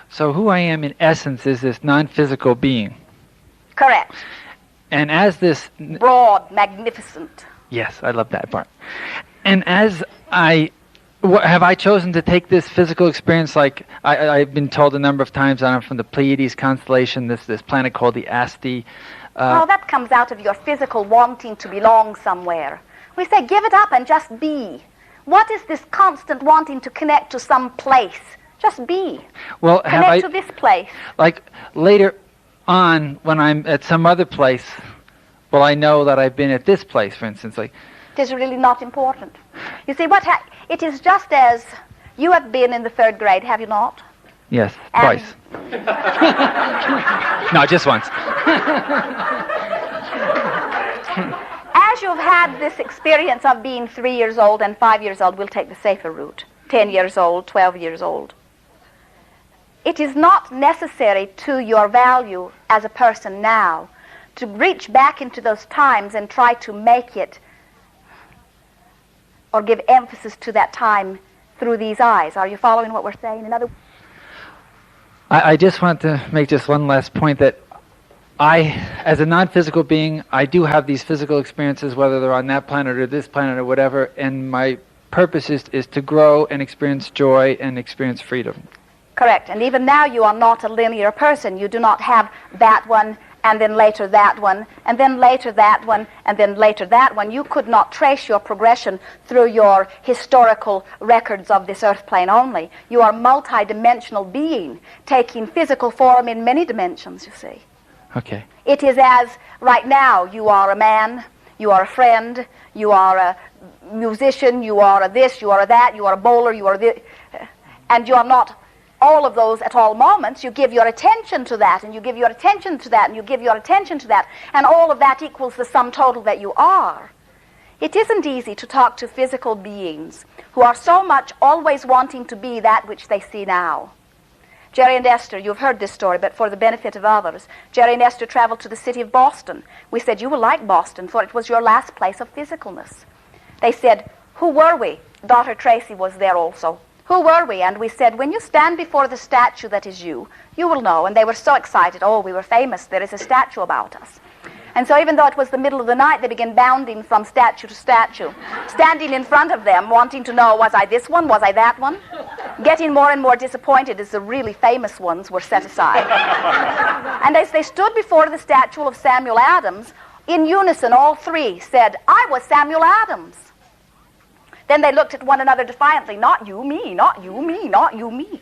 So who I am in essence is this non-physical being. Correct. And as this... Broad, magnificent. Yes, I love that part. And as have I chosen to take this physical experience, like I've been told a number of times, I'm from the Pleiades constellation, this planet called the Asti. Well, that comes out of your physical wanting to belong somewhere. We say, give it up and just be. What is this constant wanting to connect to some place? Just be. Well, connect to this place. Like later on, when I'm at some other place, well, I know that I've been at this place, for instance. Like, it is really not important. You see, it is just as you have been in the 3rd grade, have you not? Yes, twice. No, just once. As you've had this experience of being 3 years old and 5 years old, we'll take the safer route, 10 years old, 12 years old. It is not necessary to your value as a person now to reach back into those times and try to make it or give emphasis to that time through these eyes. Are you following what we're saying? In other words, I just want to make just one last point that as a non-physical being, I do have these physical experiences, whether they're on that planet or this planet or whatever, and my purpose is to grow and experience joy and experience freedom. Correct. And even now you are not a linear person. You do not have that one, and then later that one, and then later that one, and then later that one. You could not trace your progression through your historical records of this earth plane only. You are a multi-dimensional being, taking physical form in many dimensions, you see. Okay. It is as, right now, you are a man, you are a friend, you are a musician, you are a this, you are a that, you are a bowler, you are this, and you are not all of those at all moments. You give your attention to that, and you give your attention to that, and you give your attention to that, and all of that equals the sum total that you are. It isn't easy to talk to physical beings who are so much always wanting to be that which they see now. Jerry and Esther, you've heard this story, but for the benefit of others, Jerry and Esther traveled to the city of Boston. We said, you will like Boston, for it was your last place of physicalness. They said, who were we? Daughter Tracy was there also. Who were we? And we said, when you stand before the statue that is you, you will know. And they were so excited. Oh, we were famous. There is a statue about us. And so even though it was the middle of the night, they began bounding from statue to statue, standing in front of them, wanting to know, was I this one? Was I that one? Getting more and more disappointed as the really famous ones were set aside. And as they stood before the statue of Samuel Adams, in unison, all three said, I was Samuel Adams. Then they looked at one another defiantly, not you, me, not you, me, not you, me.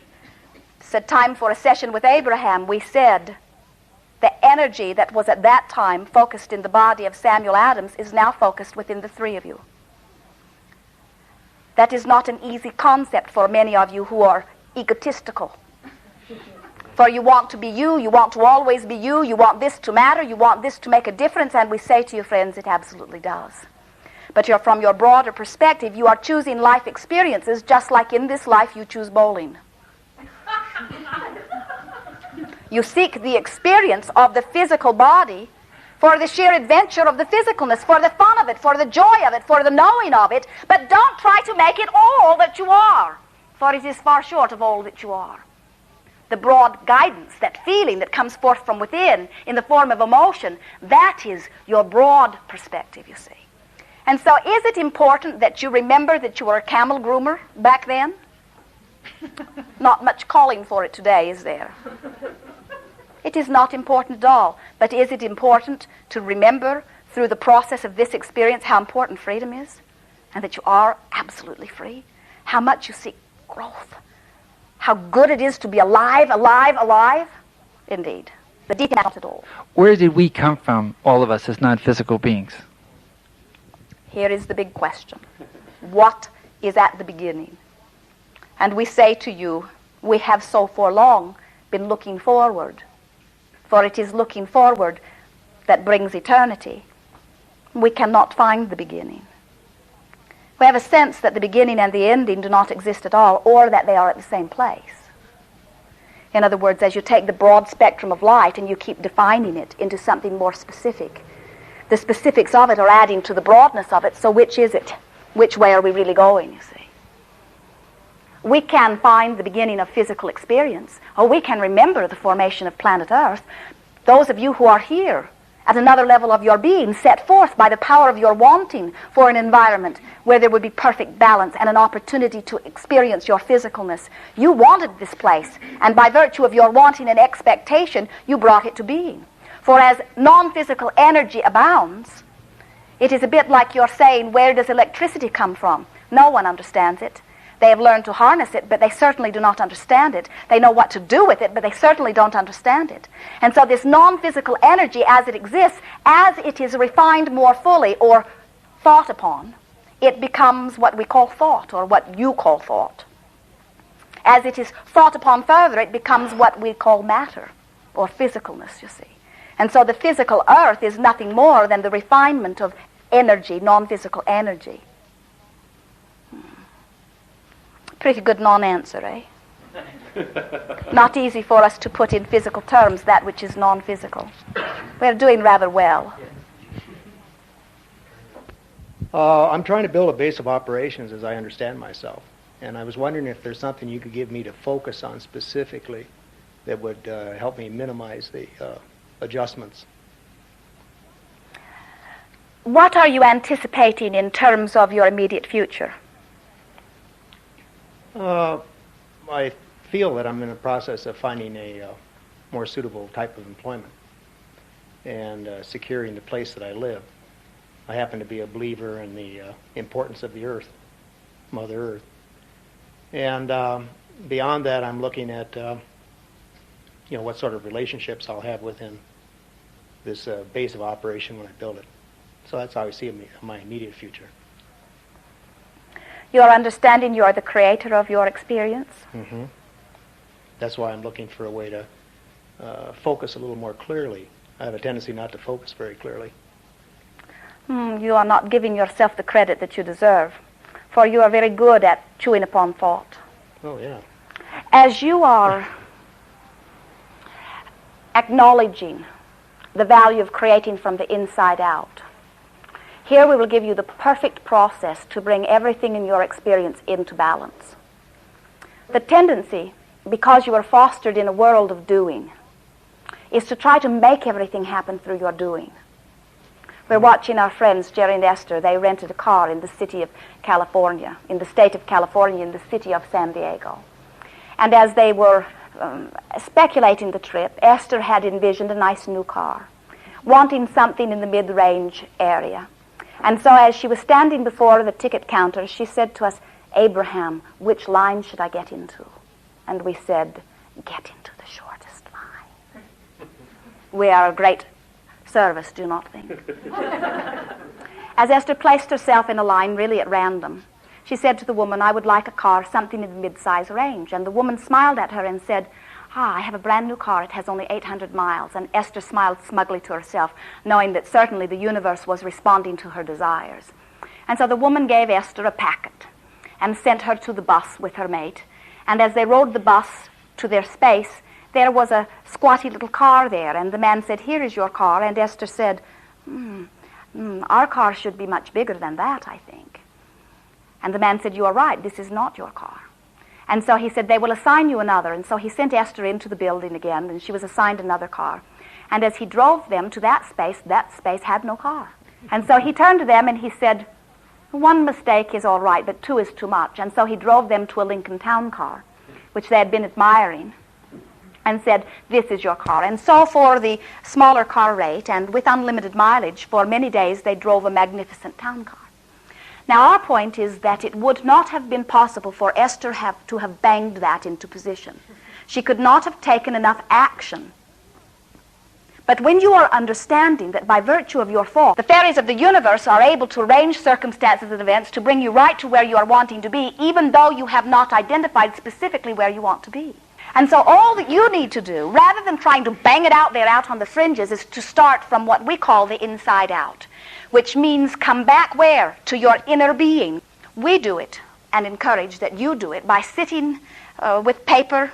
Said, time for a session with Abraham. We said, the energy that was at that time focused in the body of Samuel Adams is now focused within the three of you. That is not an easy concept for many of you who are egotistical. For you want to be you want to always be you want this to matter, you want this to make a difference, and we say to you, friends, it absolutely does. But from your broader perspective, you are choosing life experiences just like in this life you choose bowling. You seek the experience of the physical body for the sheer adventure of the physicalness, for the fun of it, for the joy of it, for the knowing of it, but don't try to make it all that you are, for it is far short of all that you are. The broad guidance, that feeling that comes forth from within in the form of emotion, that is your broad perspective, you see. And so is it important that you remember that you were a camel groomer back then? Not much calling for it today, is there? It is not important at all. But is it important to remember through the process of this experience how important freedom is? And that you are absolutely free? How much you seek growth? How good it is to be alive, alive, alive? Indeed. The detail not at all. Where did we come from, all of us, as non-physical beings? Here is the big question. What is at the beginning? And we say to you, we have so for long been looking forward. For it is looking forward that brings eternity. We cannot find the beginning. We have a sense that the beginning and the ending do not exist at all, or that they are at the same place. In other words, as you take the broad spectrum of light and you keep defining it into something more specific, the specifics of it are adding to the broadness of it, so which is it? Which way are we really going, you see? We can find the beginning of physical experience, or we can remember the formation of planet Earth. Those of you who are here at another level of your being, set forth by the power of your wanting for an environment where there would be perfect balance and an opportunity to experience your physicalness. You wanted this place, and by virtue of your wanting and expectation, you brought it to being. For as non-physical energy abounds, it is a bit like you're saying, where does electricity come from? No one understands it. They have learned to harness it, but they certainly do not understand it. They know what to do with it, but they certainly don't understand it. And so this non-physical energy, as it exists, as it is refined more fully or thought upon, it becomes what we call thought, or what you call thought. As it is thought upon further, it becomes what we call matter, or physicalness, you see. And so the physical earth is nothing more than the refinement of energy, non-physical energy. Pretty good non-answer, eh? Not easy for us to put in physical terms that which is non-physical. We're doing rather well. I'm trying to build a base of operations as I understand myself. And I was wondering if there's something you could give me to focus on specifically that would help me minimize the adjustments. What are you anticipating in terms of your immediate future? I feel that I'm in the process of finding a more suitable type of employment and securing the place that I live. I happen to be a believer in the importance of the earth, Mother Earth. And beyond that, I'm looking at what sort of relationships I'll have within this base of operation when I build it. So that's how I see my immediate future. You are understanding you are the creator of your experience? Mm-hmm. That's why I'm looking for a way to focus a little more clearly. I have a tendency not to focus very clearly. You are not giving yourself the credit that you deserve, for you are very good at chewing upon thought. Oh, yeah. As you are acknowledging the value of creating from the inside out, here we will give you the perfect process to bring everything in your experience into balance. The tendency, because you are fostered in a world of doing, is to try to make everything happen through your doing. We're watching our friends, Jerry and Esther. They rented a car in the city of California, in the state of California, in the city of San Diego. And as they were speculating the trip, Esther had envisioned a nice new car, wanting something in the mid-range area. And so as she was standing before the ticket counter, she said to us, "Abraham, which line should I get into?" And we said, "Get into the shortest line." We are a great service, do not think. As Esther placed herself in a line really at random, she said to the woman, "I would like a car, something in the mid-size range." And the woman smiled at her and said, "I have a brand new car. It has only 800 miles. And Esther smiled smugly to herself, knowing that certainly the universe was responding to her desires. And so the woman gave Esther a packet and sent her to the bus with her mate. And as they rode the bus to their space, there was a squatty little car there. And the man said, "Here is your car." And Esther said, "Our car should be much bigger than that, I think." And the man said, "You are right. This is not your car." And so he said, "They will assign you another." And so he sent Esther into the building again, and she was assigned another car. And as he drove them to that space had no car. And so he turned to them and he said, "One mistake is all right, but two is too much." And so he drove them to a Lincoln Town car, which they had been admiring, and said, "This is your car." And so for the smaller car rate and with unlimited mileage, for many days they drove a magnificent town car. Now, our point is that it would not have been possible for Esther to have banged that into position. She could not have taken enough action. But when you are understanding that by virtue of your thought, the fairies of the universe are able to arrange circumstances and events to bring you right to where you are wanting to be, even though you have not identified specifically where you want to be. And so all that you need to do, rather than trying to bang it out there out on the fringes, is to start from what we call the inside out, which means come back where? To your inner being. We do it, and encourage that you do it, by sitting with paper,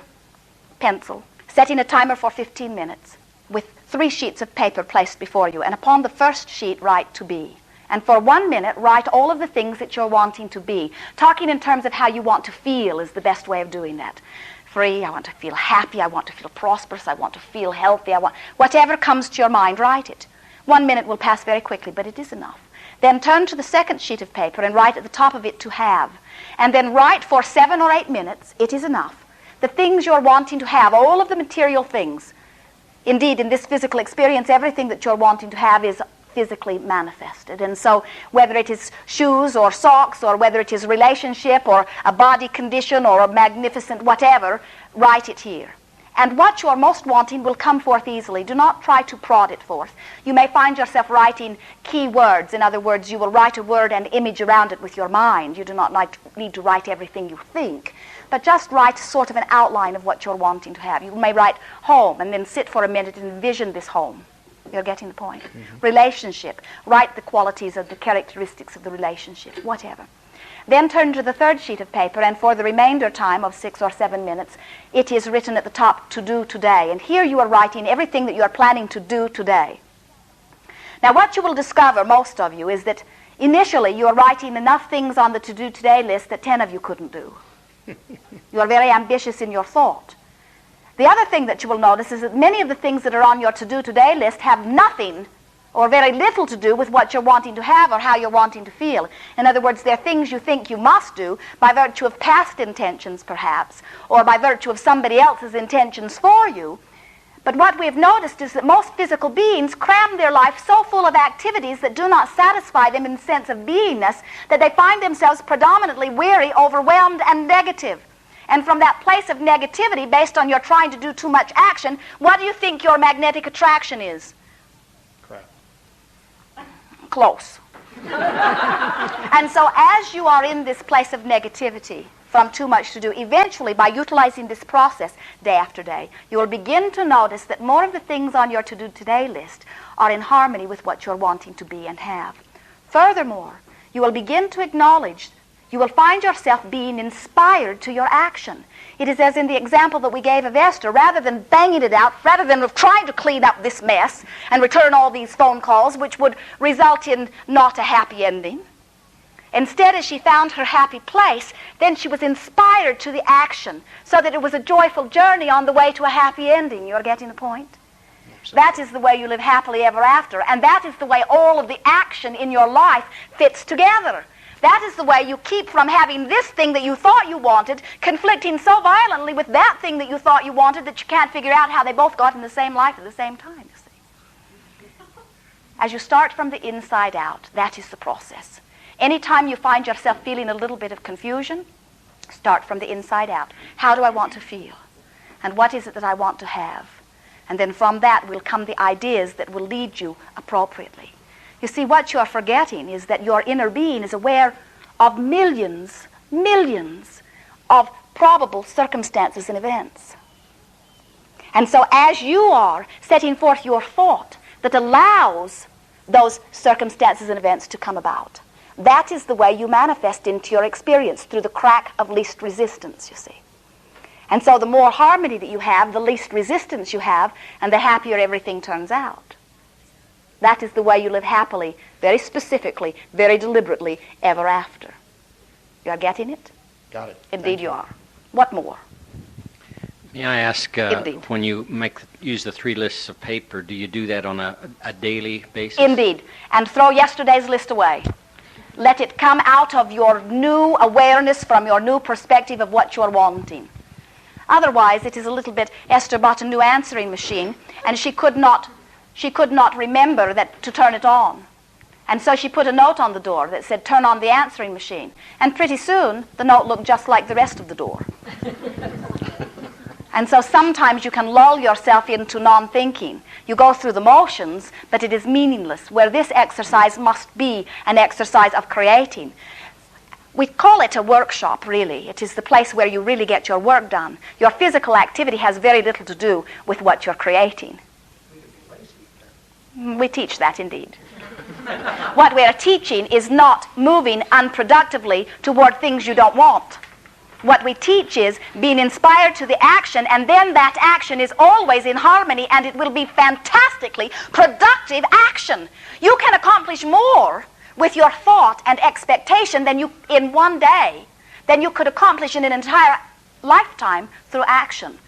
pencil, setting a timer for 15 minutes, with 3 sheets of paper placed before you, and upon the first sheet write "to be," And for 1 minute, write all of the things that you're wanting to be. Talking in terms of how you want to feel is the best way of doing that. Free, I want to feel happy, I want to feel prosperous, I want to feel healthy, whatever comes to your mind, write it. 1 minute will pass very quickly, but it is enough. Then turn to the second sheet of paper and write at the top of it to have. And then write for 7 or 8 minutes, it is enough, the things you're wanting to have, all of the material things. Indeed, in this physical experience, everything that you're wanting to have is physically manifested. And so whether it is shoes or socks or whether it is relationship or a body condition or a magnificent whatever, write it here. And what you are most wanting will come forth easily. Do not try to prod it forth. You may find yourself writing key words. In other words, you will write a word and image around it with your mind. You do not need to write everything you think, but just write sort of an outline of what you're wanting to have. You may write home and then sit for a minute and envision this home. You're getting the point. Mm-hmm. Relationship. Write the qualities of the characteristics of the relationship, whatever. Then turn to the third sheet of paper, and for the remainder time of 6 or 7 minutes, it is written at the top, to do today. And here you are writing everything that you are planning to do today. Now what you will discover, most of you, is that initially you are writing enough things on the to-do today list that 10 of you couldn't do. You are very ambitious in your thought. The other thing that you will notice is that many of the things that are on your to-do today list have nothing or very little to do with what you're wanting to have or how you're wanting to feel. In other words, they're things you think you must do by virtue of past intentions, perhaps, or by virtue of somebody else's intentions for you. But what we have noticed is that most physical beings cram their life so full of activities that do not satisfy them in the sense of beingness that they find themselves predominantly weary, overwhelmed, and negative. And from that place of negativity, based on your trying to do too much action, what do you think your magnetic attraction is? Crap. Close. And so as you are in this place of negativity, from too much to do, eventually by utilizing this process day after day, you will begin to notice that more of the things on your to-do today list are in harmony with what you're wanting to be and have. Furthermore, you will begin to acknowledge, you will find yourself being inspired to your action. It is as in the example that we gave of Esther. Rather than banging it out, rather than trying to clean up this mess and return all these phone calls, which would result in not a happy ending, instead, as she found her happy place, then she was inspired to the action, so that it was a joyful journey on the way to a happy ending. You're getting the point? That is the way you live happily ever after, and that is the way all of the action in your life fits together. That is the way you keep from having this thing that you thought you wanted conflicting so violently with that thing that you thought you wanted that you can't figure out how they both got in the same life at the same time, you see. As you start from the inside out, that is the process. Anytime you find yourself feeling a little bit of confusion, start from the inside out. How do I want to feel? And what is it that I want to have? And then from that will come the ideas that will lead you appropriately. You see, what you are forgetting is that your inner being is aware of millions of probable circumstances and events. And so as you are setting forth your thought that allows those circumstances and events to come about, that is the way you manifest into your experience, through the crack of least resistance, you see. And so the more harmony that you have, the least resistance you have, and the happier everything turns out. That is the way you live happily, very specifically, very deliberately, ever after. You are getting it? Got it. Indeed you are. What more? May I ask, when you use the 3 lists of paper, do you do that on a daily basis? Indeed. And throw yesterday's list away. Let it come out of your new awareness, from your new perspective of what you're wanting. Otherwise, it is a little bit, Esther bought a new answering machine, and she could not remember that to turn it on. And so she put a note on the door that said, turn on the answering machine. And pretty soon, the note looked just like the rest of the door. And so sometimes you can lull yourself into non-thinking. You go through the motions, but it is meaningless, where this exercise must be an exercise of creating. We call it a workshop, really. It is the place where you really get your work done. Your physical activity has very little to do with what you're creating. We teach that, indeed. What we are teaching is not moving unproductively toward things you don't want. What we teach is being inspired to the action, and then that action is always in harmony, and it will be fantastically productive action. You can accomplish more with your thought and expectation than you in one day than you could accomplish in an entire lifetime through action.